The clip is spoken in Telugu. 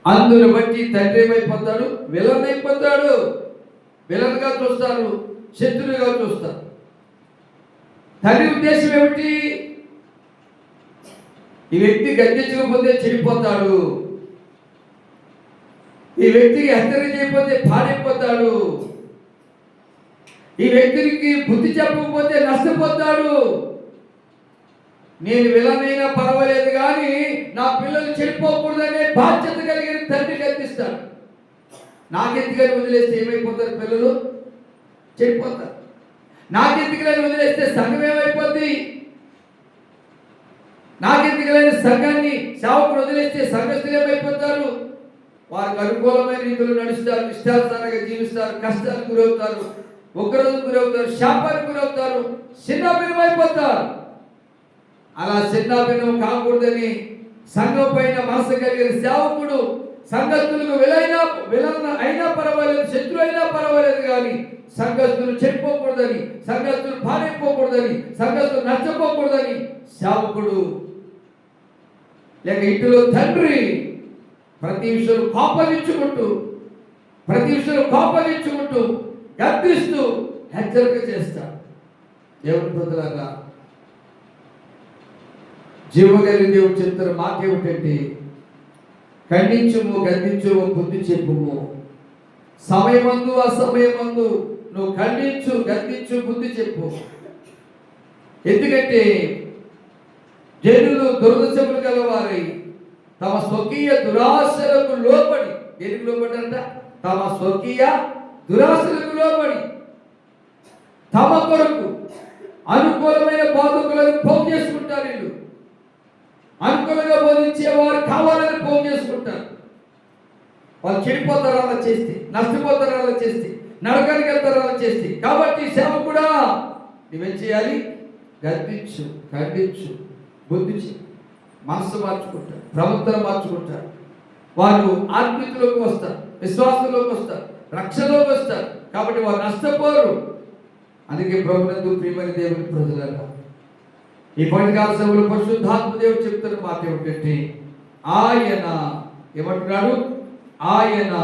అందును బట్టి తండ్రి ఏమైపోతాడు? విలన్ అయిపోతాడు. విలన్గా చూస్తారు, శత్రువుగా చూస్తారు. తండ్రి ఉద్దేశం ఏమిటి? ఈ వ్యక్తి గద్దించకపోతే చెడిపోతాడు, ఈ వ్యక్తికి హెచ్చరిక చేయకపోతే పాడైపోతాడు, ఈ వ్యక్తికి బుద్ధి చెప్పకపోతే నష్టపోతాడు. నేను విలనైనా పర్వాలేదు కానీ నా పిల్లలు చెడిపోకూడదనే బాధ్యత కలిగిన తండ్రి గద్దిస్తాడు. నాకెందుకని వదిలేస్తే ఏమైపోతారు? పిల్లలు చెడిపోతారు. నాకెందుకని వదిలేస్తే సంఘం ఏమైపోద్ది? నాకెందుకలేని సంఘాన్ని సేవకుడు వదిలేస్తే సంఘస్థులు ఏమైపోతారు? వారికి అనుకూలమైన రీతిలో నడుస్తారు, ఇష్టానుసారంగా జీవిస్తారు, కష్టాలకు గురవుతారు, ఉగ్రతకు గురవుతారు, శాపానికి గురవుతారు, చిన్నభిన్నమైపోతారు. అలా చిన్నభిన్నం కాకూడదని సంఘం పైన మనసు కలిగిన సేవకుడు సంఘస్థులకు విలన అయినా పర్వాలేదు, శత్రువు అయినా పర్వాలేదు కానీ సంఘస్థులు చెడిపోకూడదని, సంఘస్థులు పాడైపోకూడదని, సంఘస్థులు నష్టపోకూడదని సేవకుడు లేక ఇంటిలో తండ్రి ప్రతి విషయంలో కోపగించుకుంటూ గద్దిస్తూ హెచ్చరిక చేస్తాడు. దేవుని ప్రజలాగా జీవగలిగిన దేవుడు చెప్తారు మాకేమిటంటే, ఖండించుము, గద్దించుము, బుద్ధి చెప్పుము. సమయమందు అసమయమందు నువ్వు ఖండించు, గద్దించు, బుద్ధి చెప్పు. ఎందుకంటే జనులు దురదశములు గలవారై తమ స్వకీయ దురాశలకు లోబడి, దేనికి లోబడంట? తమ స్వకీయ దురాశలకు లోబడి తమ కొరకు అనుకూలమైన బోధకులను పోగు చేసుకుంటారు. వీళ్ళు అనుకూలంగా బోధించేవారు కావాలని పోగు చేసుకుంటారు. వాళ్ళు చెడిపోతారు అలా చేస్తే, నష్టపోతారు అలా చేస్తే, నరకానికి వెళ్తారు అలా చేస్తే. కాబట్టి సేవకుడా నువ్వేం చేయాలి? గద్దించు, ఖండించు, బుద్ధి చెప్పు. మనసు మార్చుకుంటారు, ప్రవర్తన మార్చుకుంటారు. వారు ఆత్మీయతలోకి వస్తారు, విశ్వాసంలోకి వస్తారు, రక్షణలోకి వస్తారు. కాబట్టి వారు నష్టపోరు. అందుకే ప్రభునందు ప్రియమైన దేవుని ప్రజలారా, ఈ పండుగల సభలో పరిశుద్ధాత్మ దేవుడు చెప్తున్న మాట ఏమిటంటే, ఆయన ఏమంటున్నాడు? ఆయన